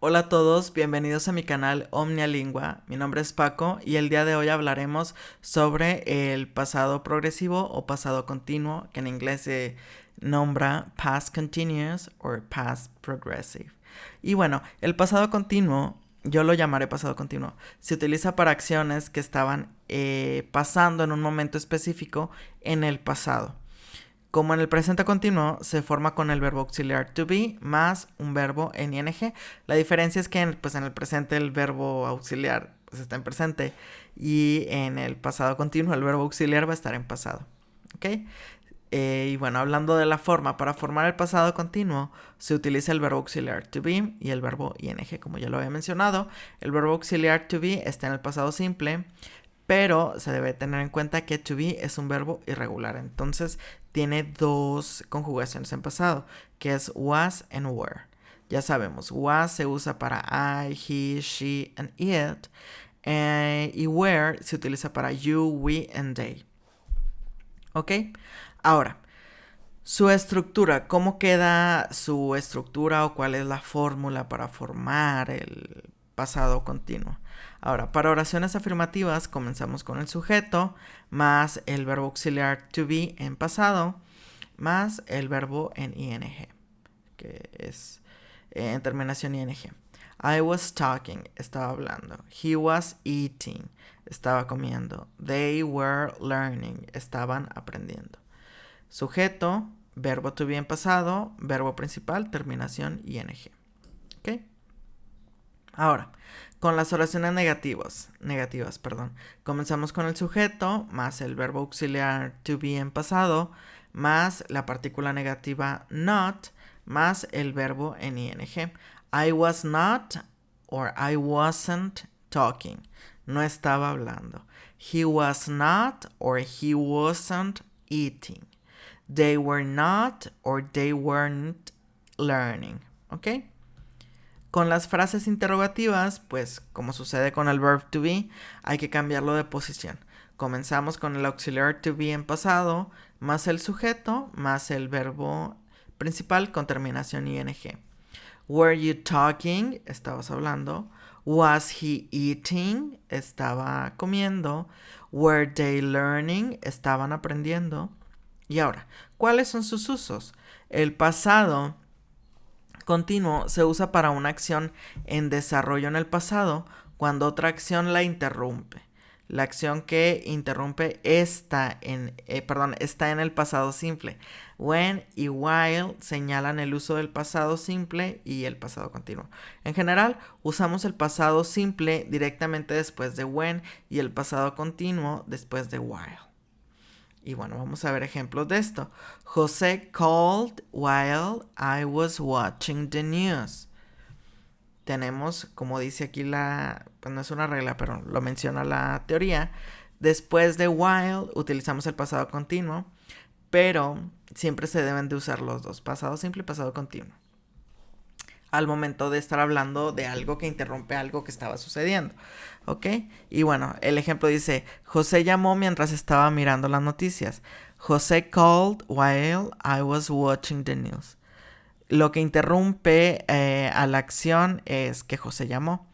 Hola a todos, bienvenidos a mi canal Omnia Lingua. Mi nombre es Paco y el día de hoy hablaremos sobre el pasado progresivo o pasado continuo, que en inglés se nombra past continuous o past progressive. Y bueno, el pasado continuo, yo lo llamaré pasado continuo, se utiliza para acciones que estaban pasando en un momento específico en el pasado. Como en el presente continuo, se forma con el verbo auxiliar to be más un verbo en ing. La diferencia es que en el presente el verbo auxiliar pues, está en presente y en el pasado continuo el verbo auxiliar va a estar en pasado. ¿Ok? Y bueno, hablando de la forma, para formar el pasado continuo se utiliza el verbo auxiliar to be y el verbo ing, como ya lo había mencionado. El verbo auxiliar to be está en el pasado simple, pero se debe tener en cuenta que to be es un verbo irregular. Entonces tiene dos conjugaciones en pasado, que es was and were. Ya sabemos, was se usa para I, he, she and it. Y were se utiliza para you, we and they. ¿Ok? Ahora, su estructura, ¿cómo queda su estructura o cuál es la fórmula para formar el pasado continuo? Ahora, para oraciones afirmativas comenzamos con el sujeto más el verbo auxiliar to be en pasado más el verbo en ing, que es en terminación ing. I was talking, estaba hablando. He was eating, estaba comiendo. They were learning, estaban aprendiendo. Sujeto, verbo to be en pasado, verbo principal, terminación ing. ¿Ok? Ahora, con las oraciones negativas, comenzamos con el sujeto más el verbo auxiliar to be en pasado más la partícula negativa not más el verbo en ing. I was not or I wasn't talking. No estaba hablando. He was not or he wasn't eating. They were not or they weren't learning. ¿Ok? Con las frases interrogativas, pues como sucede con el verb to be, hay que cambiarlo de posición. Comenzamos con el auxiliar to be en pasado, más el sujeto, más el verbo principal con terminación ing. Were you talking? Estabas hablando. Was he eating? Estaba comiendo. Were they learning? Estaban aprendiendo. Y ahora, ¿cuáles son sus usos? El pasado continuo se usa para una acción en desarrollo en el pasado cuando otra acción la interrumpe. La acción que interrumpe está en el pasado simple. When y while señalan el uso del pasado simple y el pasado continuo. En general, usamos el pasado simple directamente después de when y el pasado continuo después de while. Y bueno, vamos a ver ejemplos de esto. José called while I was watching the news. Tenemos, como dice aquí pues no es una regla, pero lo menciona la teoría. Después de while utilizamos el pasado continuo, pero siempre se deben de usar los dos, pasado simple y pasado continuo, al momento de estar hablando de algo que interrumpe algo que estaba sucediendo. ¿Ok? Y bueno, el ejemplo dice, José llamó mientras estaba mirando las noticias. José called while I was watching the news. Lo que interrumpe a la acción es que José llamó.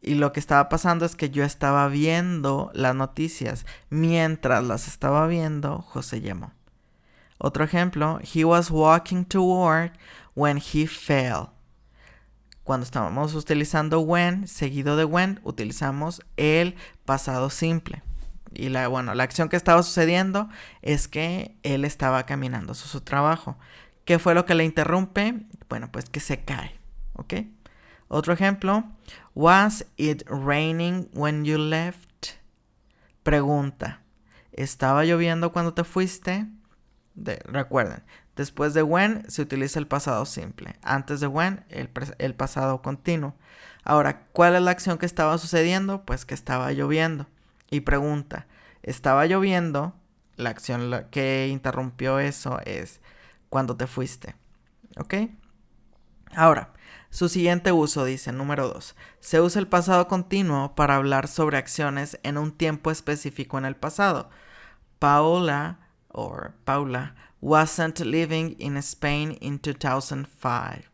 Y lo que estaba pasando es que yo estaba viendo las noticias. Mientras las estaba viendo, José llamó. Otro ejemplo, he was walking to work when he fell. Cuando estábamos utilizando when, seguido de when, utilizamos el pasado simple. Y la acción que estaba sucediendo es que él estaba caminando a su trabajo. ¿Qué fue lo que le interrumpe? Bueno, pues que se cae. ¿Ok? Otro ejemplo. Was it raining when you left? Pregunta. ¿Estaba lloviendo cuando te fuiste? Recuerden, después de when se utiliza el pasado simple. Antes de when, el pasado continuo. Ahora, ¿cuál es la acción que estaba sucediendo? Pues que estaba lloviendo. Y pregunta, ¿estaba lloviendo? La acción que interrumpió eso es cuando te fuiste. ¿Ok? Ahora, su siguiente uso dice, número 2. Se usa el pasado continuo para hablar sobre acciones en un tiempo específico en el pasado. Paula wasn't living in Spain in 2005.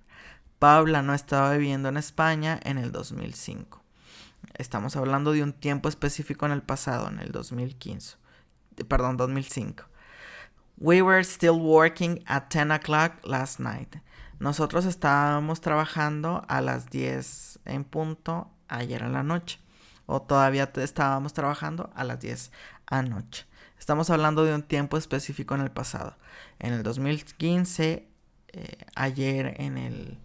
Paula no estaba viviendo en España en el 2005. Estamos hablando de un tiempo específico en el pasado, en el 2015. Perdón, 2005. We were still working at 10 o'clock last night. Nosotros estábamos trabajando a las 10 en punto ayer en la noche. O todavía estábamos trabajando a las 10 anoche. Estamos hablando de un tiempo específico en el pasado. En el 2015, en el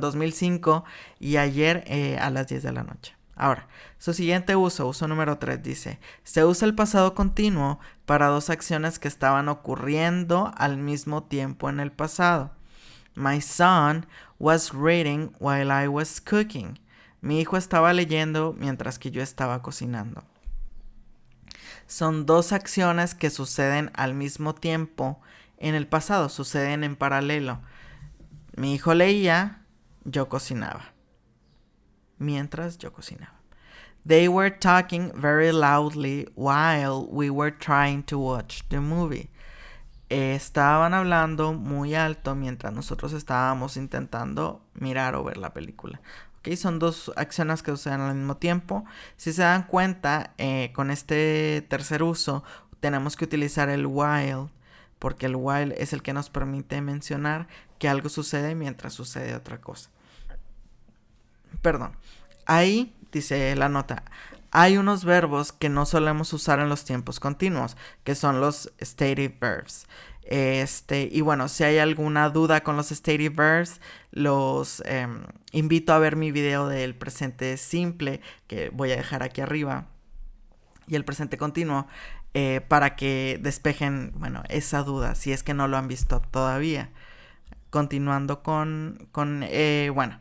2005 y ayer a las 10 de la noche. Ahora, su siguiente uso número 3, dice: se usa el pasado continuo para dos acciones que estaban ocurriendo al mismo tiempo en el pasado. My son was reading while I was cooking. Mi hijo estaba leyendo mientras que yo estaba cocinando. Son dos acciones que suceden al mismo tiempo en el pasado, suceden en paralelo. Mi hijo leía, yo cocinaba. Mientras yo cocinaba. They were talking very loudly while we were trying to watch the movie. Estaban hablando muy alto mientras nosotros estábamos intentando mirar o ver la película. Okay, son dos acciones que suceden al mismo tiempo. Si se dan cuenta, con este tercer uso tenemos que utilizar el while, porque el while es el que nos permite mencionar que algo sucede mientras sucede otra cosa. Perdón. Ahí, dice la nota, hay unos verbos que no solemos usar en los tiempos continuos, que son los stative verbs. Y bueno, si hay alguna duda con los stative verbs, los invito a ver mi video del presente simple, que voy a dejar aquí arriba, y el presente continuo, para que despejen, bueno, esa duda, si es que no lo han visto todavía. Continuando bueno...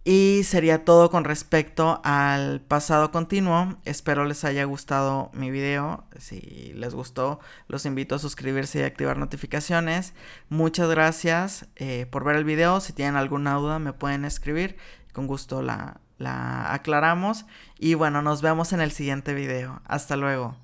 Y sería todo con respecto al pasado continuo. Espero les haya gustado mi video. Si les gustó, los invito a suscribirse y activar notificaciones. Muchas gracias por ver el video. Si tienen alguna duda me pueden escribir. Con gusto la aclaramos. Y bueno, nos vemos en el siguiente video. Hasta luego.